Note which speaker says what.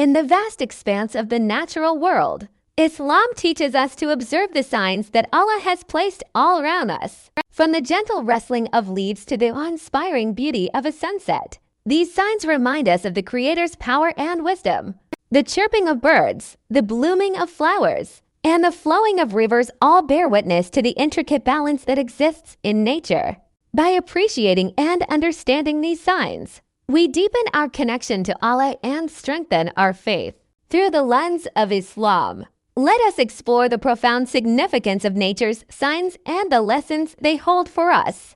Speaker 1: In the vast expanse of the natural world, Islam teaches us to observe the signs that Allah has placed all around us. From the gentle rustling of leaves to the awe-inspiring beauty of a sunset, these signs remind us of the Creator's power and wisdom. The chirping of birds, the blooming of flowers, and the flowing of rivers all bear witness to the intricate balance that exists in nature. By appreciating and understanding these signs, we deepen our connection to Allah and strengthen our faith. Through the lens of Islam, let us explore the profound significance of nature's signs and the lessons they hold for us.